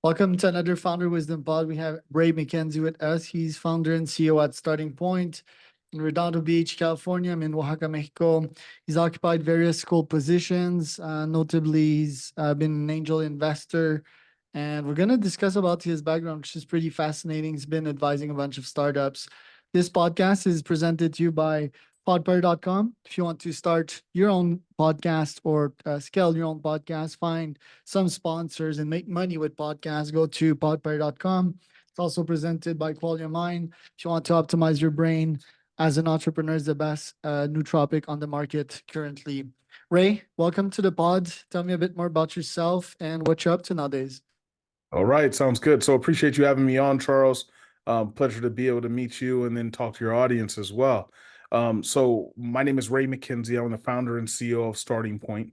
Welcome to another Founder Wisdom Pod. We have Ray McKenzie with us. He's founder and CEO at Starting Point in Redondo Beach, California. I'm in Oaxaca, Mexico. He's occupied various cool positions. Notably, he's been an angel investor. And we're going to discuss about his background, which is pretty fascinating. He's been advising a bunch of startups. This podcast is presented to you by podpar.com. If you want to start your own podcast or scale your own podcast, find some sponsors and make money with podcasts, go to podpar.com. It's also presented by Quality of Mind. If you want to optimize your brain as an entrepreneur, is the best nootropic on the market currently. Ray, welcome to the pod. Tell me a bit more about yourself and what you're up to nowadays. All right, sounds good. So appreciate you having me on, Charles. Pleasure to be able to meet you and then talk to your audience as well. So my name is Ray McKenzie. I'm the founder and CEO of Starting Point.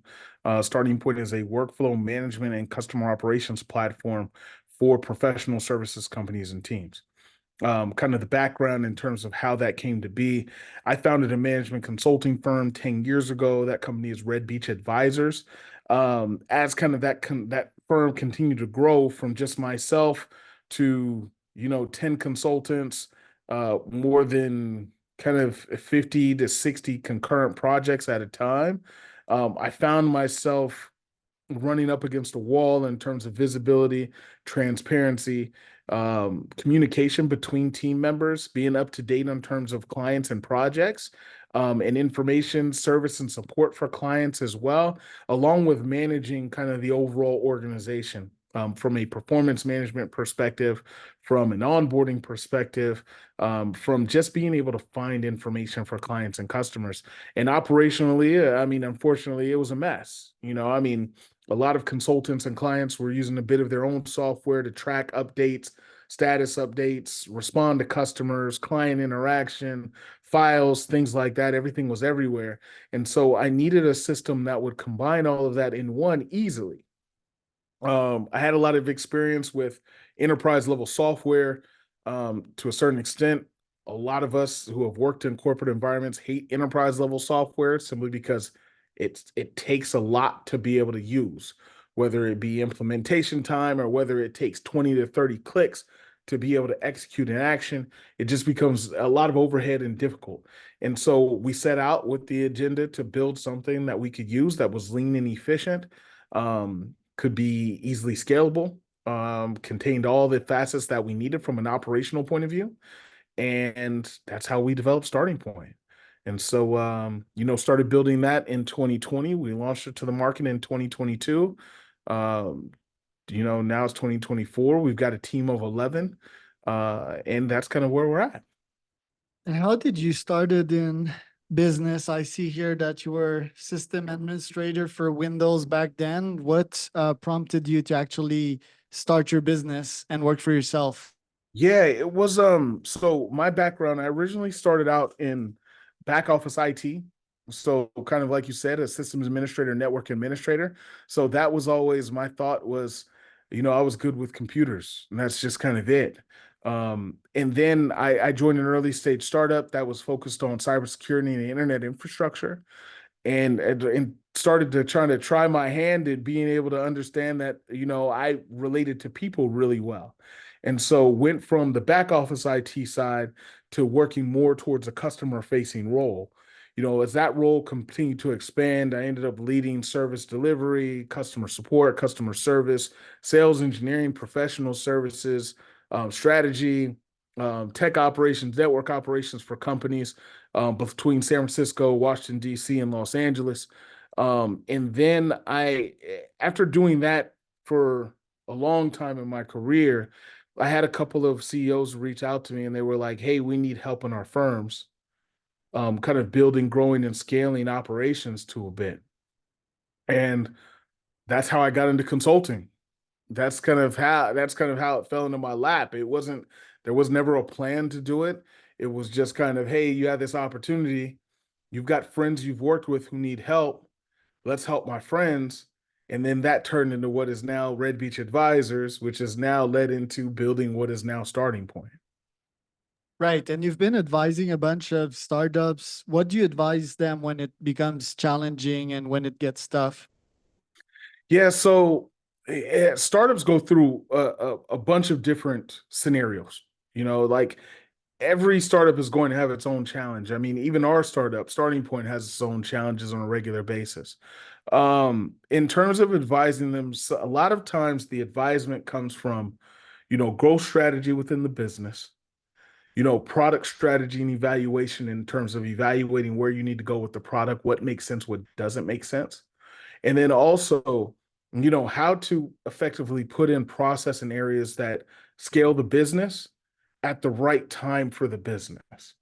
Starting Point is a workflow management and customer operations platform for professional services companies and teams. Kind of the background in terms of how that came to be. I founded a management consulting firm 10 years ago. That company is Red Beach Advisors. As kind of that firm continued to grow from just myself to 10 consultants, more than kind of 50 to 60 concurrent projects at a time. I found myself running up against a wall in terms of visibility, transparency, communication between team members, being up to date in terms of clients and projects, and information, service, and support for clients as well, along with managing kind of the overall organization. From a performance management perspective, from an onboarding perspective, from just being able to find information for clients and customers. And operationally, unfortunately, it was a mess. A lot of consultants and clients were using a bit of their own software to track updates, status updates, respond to customers, client interaction, files, things like that. Everything was everywhere. And so I needed a system that would combine all of that in one easily. I had a lot of experience with enterprise level software to a certain extent. A lot of us who have worked in corporate environments hate enterprise level software simply because it takes a lot to be able to use, whether it be implementation time or whether it takes 20 to 30 clicks to be able to execute an action. It just becomes a lot of overhead and difficult. And so we set out with the agenda to build something that we could use that was lean and efficient. Could be easily scalable, contained all the facets that we needed from an operational point of view. And that's how we developed Starting Point. And so, started building that in 2020. We launched it to the market in 2022. Now it's 2024. We've got a team of 11, and that's kind of where we're at. And how did you started in business? I see here that you were system administrator for Windows back then. What prompted you to actually start your business and work for yourself? Yeah, it was so my background, I originally started out in back office IT. So kind of like you said, a systems administrator, network administrator. So that was always my thought was, I was good with computers, and that's just kind of it. And then I joined an early stage startup that was focused on cybersecurity and internet infrastructure, and started to try my hand at being able to understand that I related to people really well. And so went from the back office IT side to working more towards a customer facing role. As that role continued to expand, I ended up leading service delivery, customer support, customer service, sales engineering, professional services, strategy, tech operations, network operations for companies between San Francisco, Washington, D.C., and Los Angeles. And then after doing that for a long time in my career, I had a couple of CEOs reach out to me and they were like, hey, we need help in our firms, kind of building, growing, and scaling operations to a bit. And that's how I got into consulting. That's kind of how it fell into my lap. There was never a plan to do it. It was just kind of, hey, you have this opportunity. You've got friends you've worked with who need help. Let's help my friends. And then that turned into what is now Red Beach Advisors, which has now led into building what is now Starting Point. Right. And you've been advising a bunch of startups. What do you advise them when it becomes challenging and when it gets tough? Yeah, so startups go through a bunch of different scenarios. Like every startup is going to have its own challenge. I mean, even our startup, Starting Point, has its own challenges on a regular basis. In terms of advising them, a lot of times the advisement comes from, growth strategy within the business, product strategy and evaluation in terms of evaluating where you need to go with the product, what makes sense, what doesn't make sense. And then also, how to effectively put in process in areas that scale the business at the right time for the business.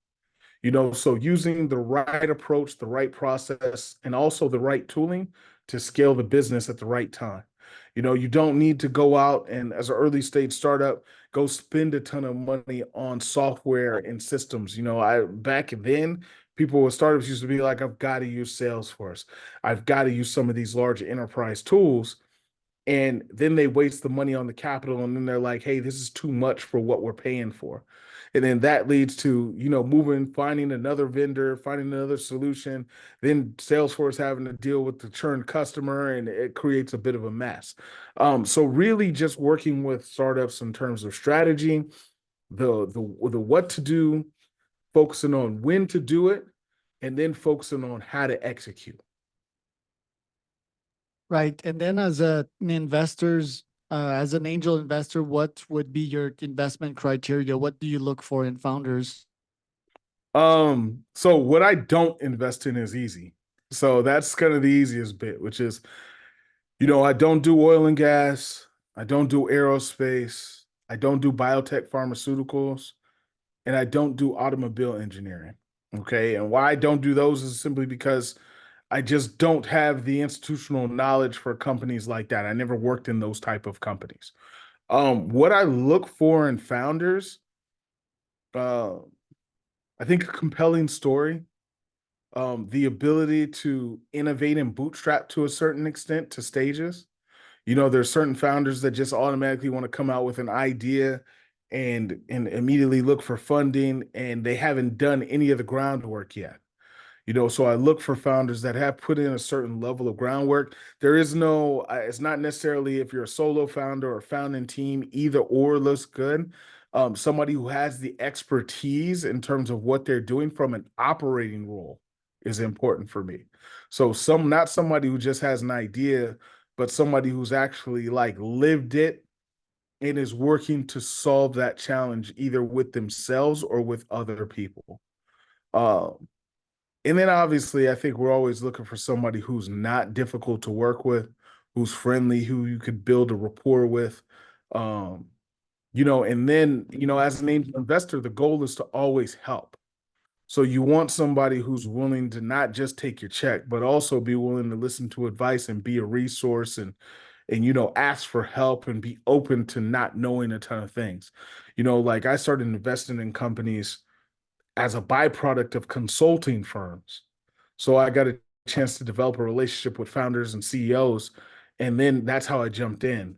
So using the right approach, the right process, and also the right tooling to scale the business at the right time. You don't need to go out and, as an early stage startup, go spend a ton of money on software and systems. I back then, people with startups used to be like, I've got to use Salesforce. I've got to use some of these large enterprise tools. And then they waste the money on the capital, and then they're like, hey, this is too much for what we're paying for. And then that leads to, finding another vendor, finding another solution, then Salesforce having to deal with the churned customer, and it creates a bit of a mess. So really just working with startups in terms of strategy, the what to do, focusing on when to do it, and then focusing on how to execute. Right. And then as an angel investor, what would be your investment criteria? What do you look for in founders? So what I don't invest in is easy. So that's kind of the easiest bit, which is, I don't do oil and gas, I don't do aerospace, I don't do biotech pharmaceuticals, and I don't do automobile engineering. Okay. And why I don't do those is simply because I just don't have the institutional knowledge for companies like that. I never worked in those type of companies. What I look for in founders, uh, I think a compelling story, the ability to innovate and bootstrap to a certain extent to stages. There's certain founders that just automatically want to come out with an idea and immediately look for funding, and they haven't done any of the groundwork yet. So I look for founders that have put in a certain level of groundwork. It's not necessarily if you're a solo founder or founding team, either or looks good. Somebody who has the expertise in terms of what they're doing from an operating role is important for me. So not somebody who just has an idea, but somebody who's actually like lived it and is working to solve that challenge either with themselves or with other people. Um, and then obviously, I think we're always looking for somebody who's not difficult to work with, who's friendly, who you could build a rapport with. Um, and then, as an angel investor, the goal is to always help. So you want somebody who's willing to not just take your check, but also be willing to listen to advice and be a resource and ask for help and be open to not knowing a ton of things. Like I started investing in companies as a byproduct of consulting firms. So I got a chance to develop a relationship with founders and CEOs. And then that's how I jumped in.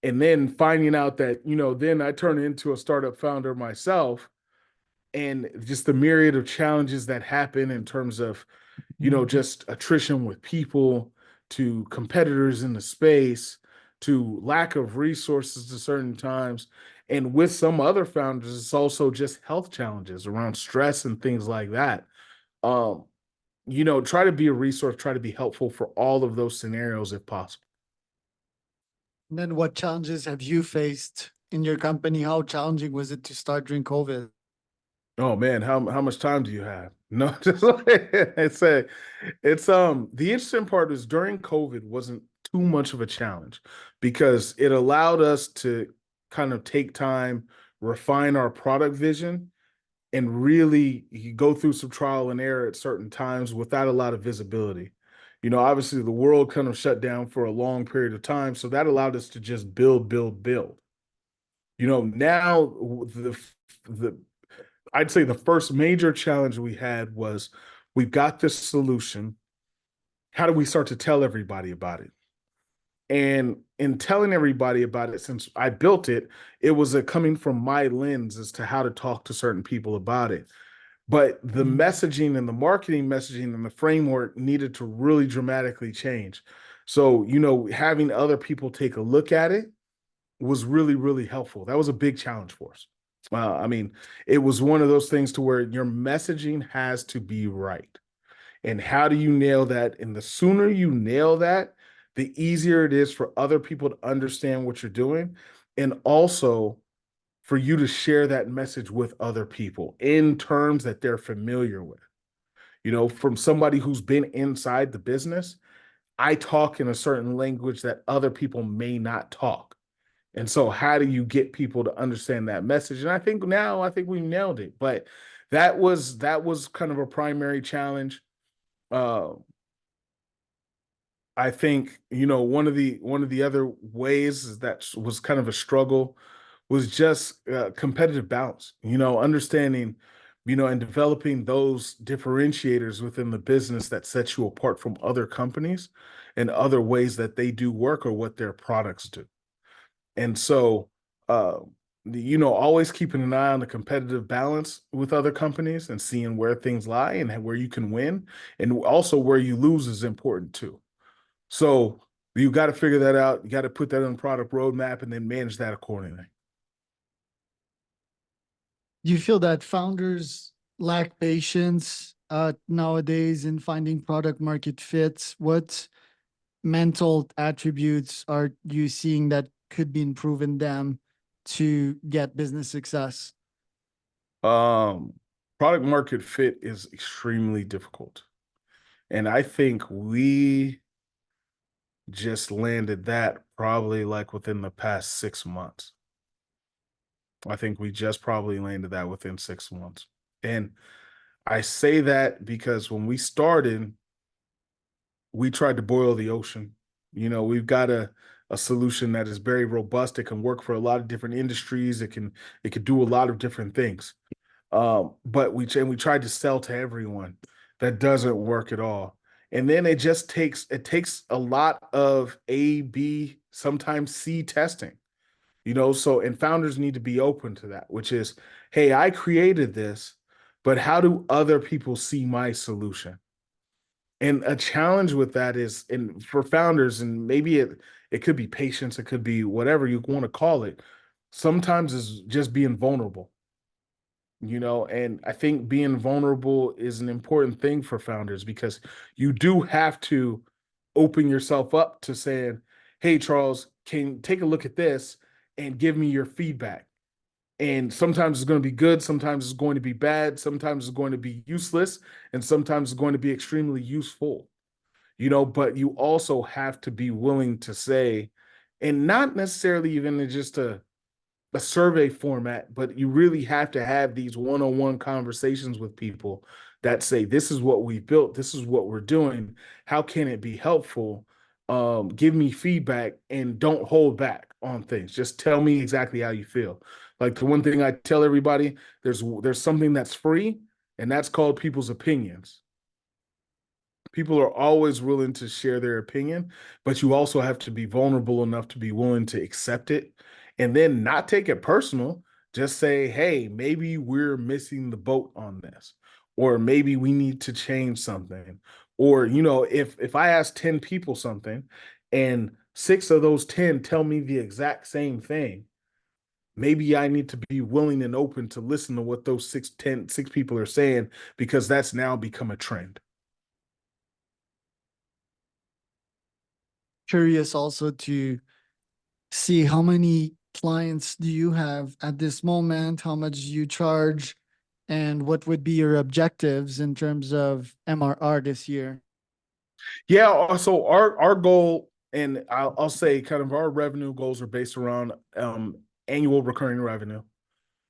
And then finding out that, then I turned into a startup founder myself, and just the myriad of challenges that happen in terms of, just attrition with people, to competitors in the space, to lack of resources at certain times. And with some other founders, it's also just health challenges around stress and things like that. Um, try to be a resource, try to be helpful for all of those scenarios if possible. And then what challenges have you faced in your company? How challenging was it to start during COVID? Oh man, how much time do you have? No, just like it's the interesting part is during COVID wasn't too much of a challenge because it allowed us to kind of take time, refine our product vision, and really you go through some trial and error at certain times without a lot of visibility. Obviously the world kind of shut down for a long period of time, so that allowed us to just build, build, build. Now the I'd say the first major challenge we had was we've got this solution. How do we start to tell everybody about it? And in telling everybody about it, since I built it, it was coming from my lens as to how to talk to certain people about it. But the messaging and the marketing messaging and the framework needed to really dramatically change. So, having other people take a look at it was really, really helpful. That was a big challenge for us. I mean, it was one of those things to where your messaging has to be right. And how do you nail that? And the sooner you nail that, the easier it is for other people to understand what you're doing. And also for you to share that message with other people in terms that they're familiar with. From somebody who's been inside the business, I talk in a certain language that other people may not talk. And so how do you get people to understand that message? And I think we nailed it. But that was kind of a primary challenge. Uh, I think, one of the other ways that was kind of a struggle was just competitive balance, understanding, and developing those differentiators within the business that sets you apart from other companies and other ways that they do work or what their products do. And so, uh, always keeping an eye on the competitive balance with other companies and seeing where things lie and where you can win, and also where you lose is important too. So you got to figure that out. You got to put that on the product roadmap and then manage that accordingly. Do you feel that founders lack patience nowadays in finding product market fits? What mental attributes are you seeing that could be improved in them to get business success? Um, Product market fit is extremely difficult. And I think we just landed that probably like within the past 6 months. I think we just probably landed that within 6 months. And I say that because when we started, we tried to boil the ocean. We've got a solution that is very robust. It can work for a lot of different industries. It can do a lot of different things. But we tried to sell to everyone. That doesn't work at all. And then it takes a lot of A, B, sometimes C testing. So and founders need to be open to that, which is, hey, I created this, but how do other people see my solution? And a challenge with that is, and for founders, and maybe it could be patience, it could be whatever you want to call it. Sometimes is just being vulnerable, and I think being vulnerable is an important thing for founders because you do have to open yourself up to saying, hey, Charles, can take a look at this and give me your feedback. And sometimes it's going to be good, sometimes it's going to be bad, sometimes it's going to be useless, and sometimes it's going to be extremely useful. But you also have to be willing to say, and not necessarily even just a survey format, but you really have to have these one-on-one conversations with people that say, this is what we built, this is what we're doing, how can it be helpful? Give me feedback and don't hold back on things. Just tell me exactly how you feel. Like the one thing I tell everybody, there's something that's free, and that's called people's opinions. People are always willing to share their opinion, but you also have to be vulnerable enough to be willing to accept it and then not take it personal. Just say, hey, maybe we're missing the boat on this, or maybe we need to change something. Or, if I ask 10 people something and six of those 10 tell me the exact same thing, maybe I need to be willing and open to listen to what those six people are saying, because that's now become a trend. Curious also to see how many clients do you have at this moment, how much you charge, and what would be your objectives in terms of MRR this year? Yeah, so our goal, and I'll say kind of our revenue goals are based around annual recurring revenue.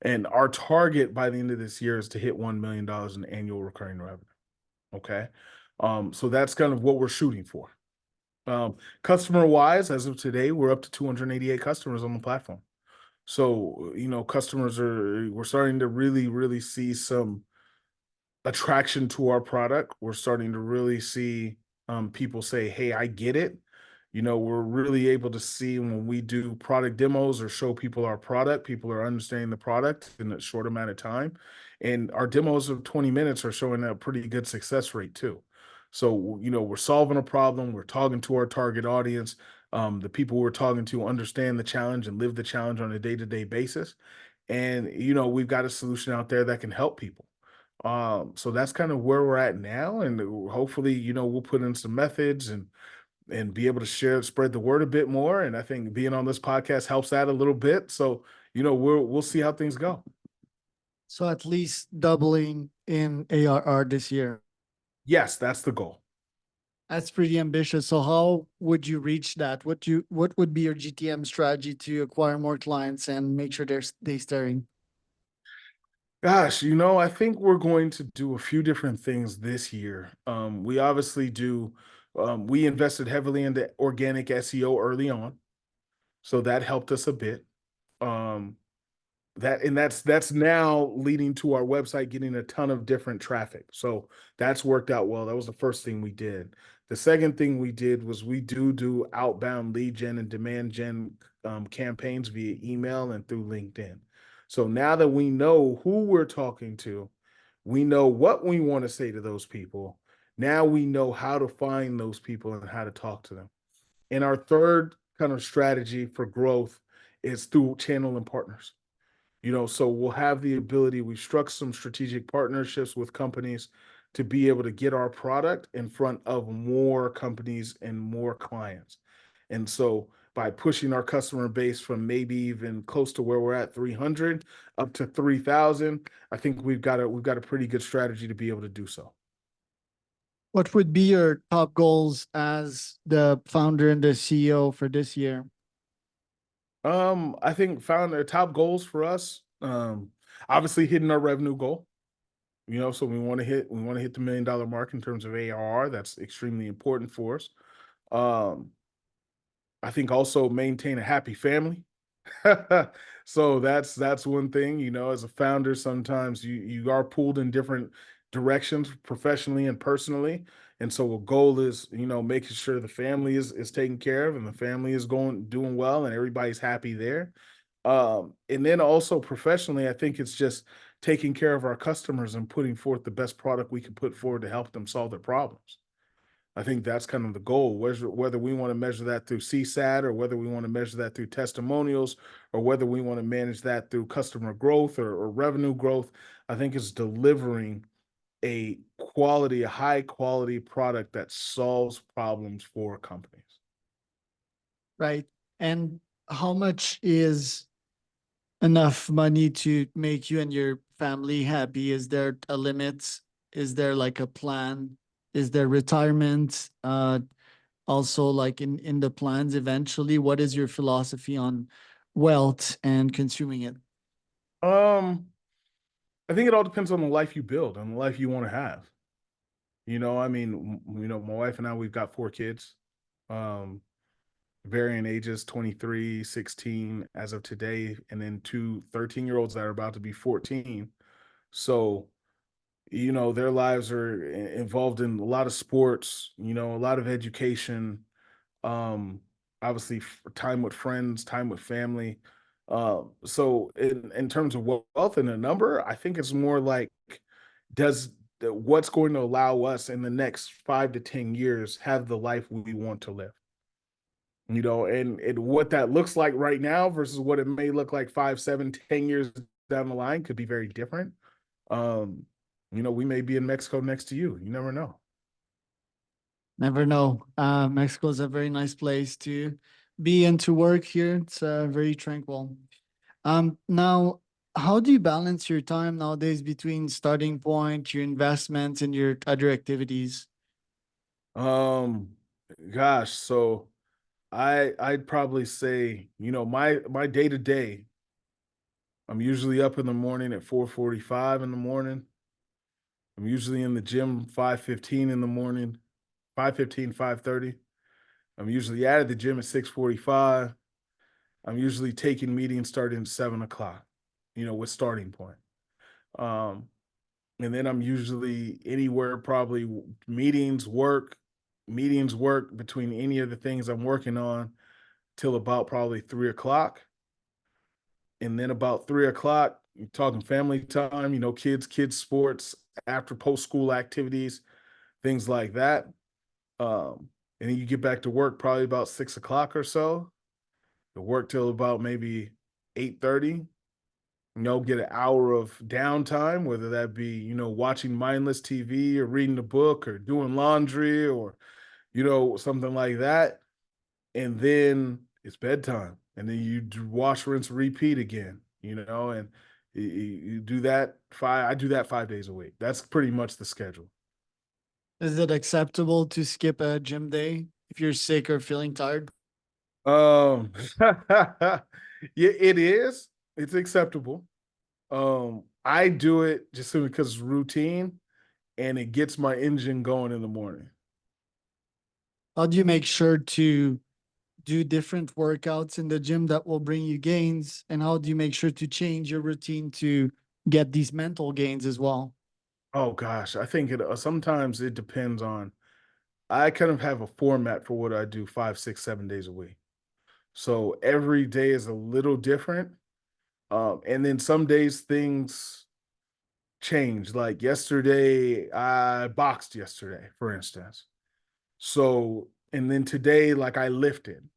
And our target by the end of this year is to hit $1 million in annual recurring revenue. Okay. So that's kind of what we're shooting for. Customer wise, as of today, we're up to 288 customers on the platform. So, we're starting to really, really see some attraction to our product. We're starting to really see people say, hey, I get it. We're really able to see when we do product demos or show people our product, people are understanding the product in a short amount of time. And our demos of 20 minutes are showing a pretty good success rate too. So, we're solving a problem, we're talking to our target audience. The people we're talking to understand the challenge and live the challenge on a day-to-day basis. And, we've got a solution out there that can help people. So that's kind of where we're at now. And hopefully, we'll put in some methods and be able to spread the word a bit more. And I think being on this podcast helps that a little bit. So, we'll see how things go. So at least doubling in ARR this year. Yes, that's the goal. That's pretty ambitious. So how would you reach that? What would be your GTM strategy to acquire more clients and make sure they staying? Gosh, I think we're going to do a few different things this year. We obviously do, we invested heavily into organic SEO early on, so that helped us a bit. Um, that's now leading to our website getting a ton of different traffic. So that's worked out well. That was the first thing we did. The second thing we did was we do outbound lead gen and demand gen campaigns via email and through LinkedIn. So now that we know who we're talking to, we know what we want to say to those people. Now we know how to find those people and how to talk to them. And our third kind of strategy for growth is through channel and partners. So we'll have the ability, we struck some strategic partnerships with companies to be able to get our product in front of more companies and more clients. And so by pushing our customer base from maybe even close to where we're at 300 up to 3,000, I think we've got a pretty good strategy to be able to do so. What would be your top goals as the founder and the CEO for this year? I think found our top goals for us, obviously hitting our revenue goal. So we want to hit the $1 million mark in terms of ARR. That's extremely important for us. Um, I think also maintain a happy family. So that's one thing, as a founder, sometimes you are pulled in different directions professionally and personally. And so a goal is, making sure the family is taken care of and the family is doing well and everybody's happy there. And then also professionally, I think it's just taking care of our customers and putting forth the best product we can put forward to help them solve their problems. I think that's kind of the goal, whether we want to measure that through CSAT or whether we want to measure that through testimonials or whether we want to manage that through customer growth or revenue growth. I think it's delivering a high quality product that solves problems for companies. Right. And how much is enough money to make you and your family happy? Is there a limit? Is there like a plan? Is there retirement? Also like in the plans eventually, what is your philosophy on wealth and consuming it? Um, I think it all depends on the life you build and the life you want to have. I mean, my wife and I, we've got 4 kids, um, varying ages, 23, 16 as of today, and then two 13-year-olds that are about to be 14. So, their lives are involved in a lot of sports, a lot of education, um, obviously time with friends, time with family. So in terms of wealth and a number, I think it's more like, does what's going to allow us in the next 5 to 10 years have the life we want to live? And what that looks like right now versus what it may look like 5, 7, 10 years down the line could be very different. Um, we may be in Mexico next to you. You never know. Never know. Mexico is a very nice place to be and to work here. It's very tranquil. Now, how do you balance your time nowadays between starting point, your investments, and your other activities? Um, Gosh, so I'd probably say, my day to day, I'm usually up in the morning at 4:45 in the morning. I'm usually in the gym 5:15 in the morning, 5:15, 5:30. I'm usually out of the gym at 6:45. I'm usually taking meetings starting at 7 o'clock, with starting point. Um, and then I'm usually anywhere, probably meetings work between any of the things I'm working on till about probably 3 o'clock. And then about 3 o'clock, you're talking family time, kids sports, after post school activities. things like that. And then you get back to work probably about 6 o'clock or so. You work till about maybe 8:30. Get an hour of downtime, whether that be, watching mindless TV or reading a book or doing laundry or, something like that. And then it's bedtime. And then you wash, rinse, repeat again, and you do that I do that 5 days a week. That's pretty much the schedule. Is it acceptable to skip a gym day if you're sick or feeling tired? Yeah, it is. It's acceptable. I do it just simply because it's routine and it gets my engine going in the morning. How do you make sure to do different workouts in the gym that will bring you gains? And how do you make sure to change your routine to get these mental gains as well? Oh gosh, I think it sometimes it depends on. I kind of have a format for what I do 5, 6, 7 days a week. So every day is a little different. And then some days things change. Like yesterday, I boxed yesterday, for instance. So, and then today, like I lifted.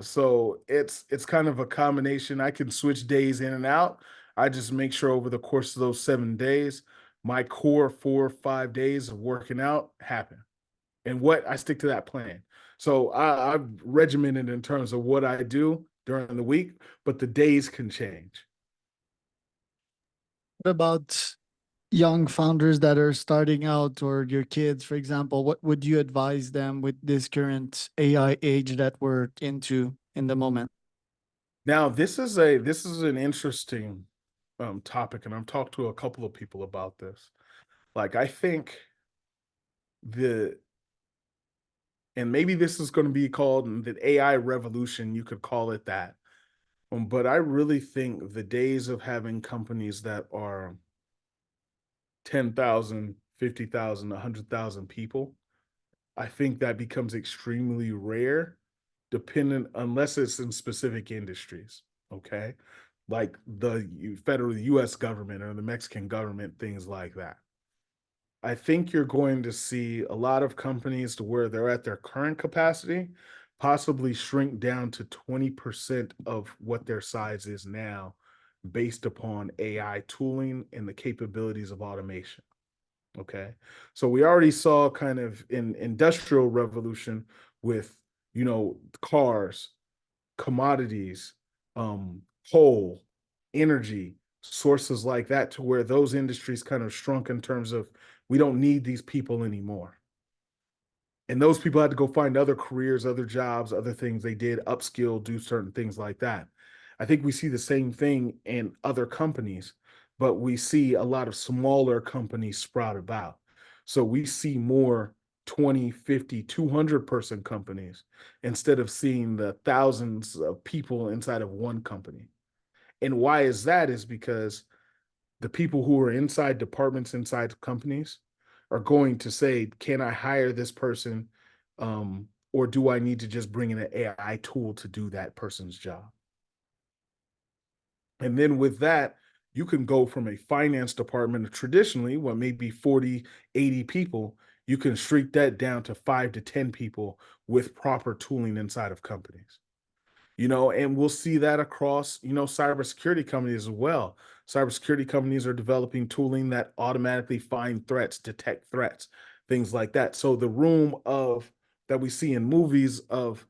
So it's kind of a combination. I can switch days in and out. I just make sure over the course of those 7 days, my core 4 or 5 days of working out happen. And what I stick to that plan. So I've regimented in terms of what I do during the week, but the days can change. What about young founders that are starting out, or your kids, for example? What would you advise them with this current AI age that we're into in the moment? Now, this is an interesting topic, and I've talked to a couple of people about this. Like, I think the and maybe this is going to be called the AI revolution. You could call it that. But I really think the days of having companies that are 10,000, 50,000, 100,000 people, I think that becomes extremely rare, dependent unless it's in specific industries. Okay, like the federal U.S. government or the Mexican government, things like that. I think you're going to see a lot of companies to where they're at their current capacity, possibly shrink down to 20% of what their size is now, based upon AI tooling and the capabilities of automation. Okay. So we already saw kind of in industrial revolution with, cars, commodities, coal, energy, sources like that, to where those industries kind of shrunk in terms of we don't need these people anymore. And those people had to go find other careers, other jobs, other things they did, upskill, do certain things like that. I think we see the same thing in other companies, but we see a lot of smaller companies sprout about. So we see more 20, 50, 200 person companies instead of seeing the thousands of people inside of one company. And why is that? Is because the people who are inside departments inside companies are going to say, can I hire this person? Or do I need to just bring in an AI tool to do that person's job? And then with that, you can go from a finance department traditionally, what may be 40, 80 people, you can shrink that down to 5 to 10 people with proper tooling inside of companies. And we'll see that across, cybersecurity companies as well. Cybersecurity companies are developing tooling that automatically find threats, detect threats, things like that. So the room of that we see in movies of,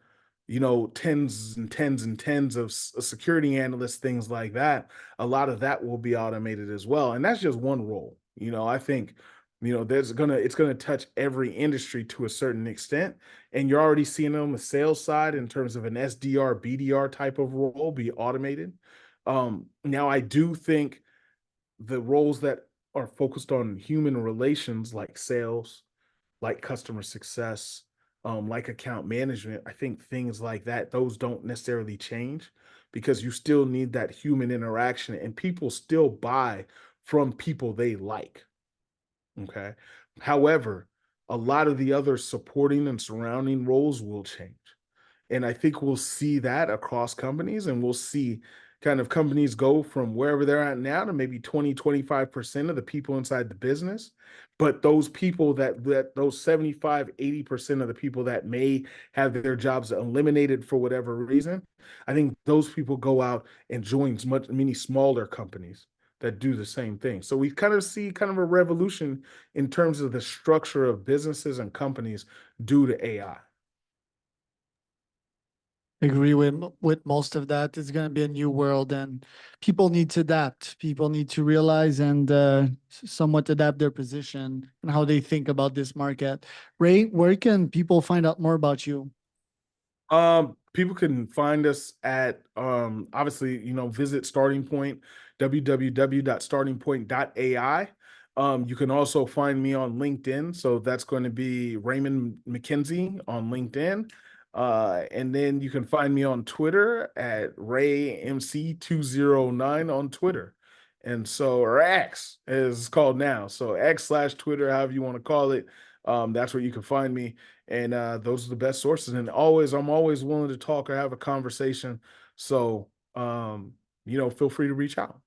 tens and tens and tens of security analysts, things like that, a lot of that will be automated as well. And that's just one role. I think, it's gonna touch every industry to a certain extent, and you're already seeing it on the sales side in terms of an SDR, BDR type of role be automated. Now, I do think the roles that are focused on human relations, like sales, like customer success, like account management, I think things like that, those don't necessarily change because you still need that human interaction and people still buy from people they like. Okay. However, a lot of the other supporting and surrounding roles will change. And I think we'll see that across companies and we'll see kind of companies go from wherever they're at now to maybe 20-25% of the people inside the business. But those people that those 75-80% of the people that may have their jobs eliminated for whatever reason, I think those people go out and join many smaller companies that do the same thing. So we kind of see kind of a revolution in terms of the structure of businesses and companies due to AI. Agree with most of that. It's going to be a new world, and people need to adapt. People need to realize and somewhat adapt their position and how they think about this market. Ray, where can people find out more about you? People can find us at obviously, visit Starting Point, www.startingpoint.ai. You can also find me on LinkedIn. So that's going to be Raymond McKenzie on LinkedIn. And then you can find me on Twitter at RayMC209 on Twitter. And so, or X is called now. So X/Twitter, however you want to call it. That's where you can find me. And those are the best sources. And I'm always willing to talk or have a conversation. So, feel free to reach out.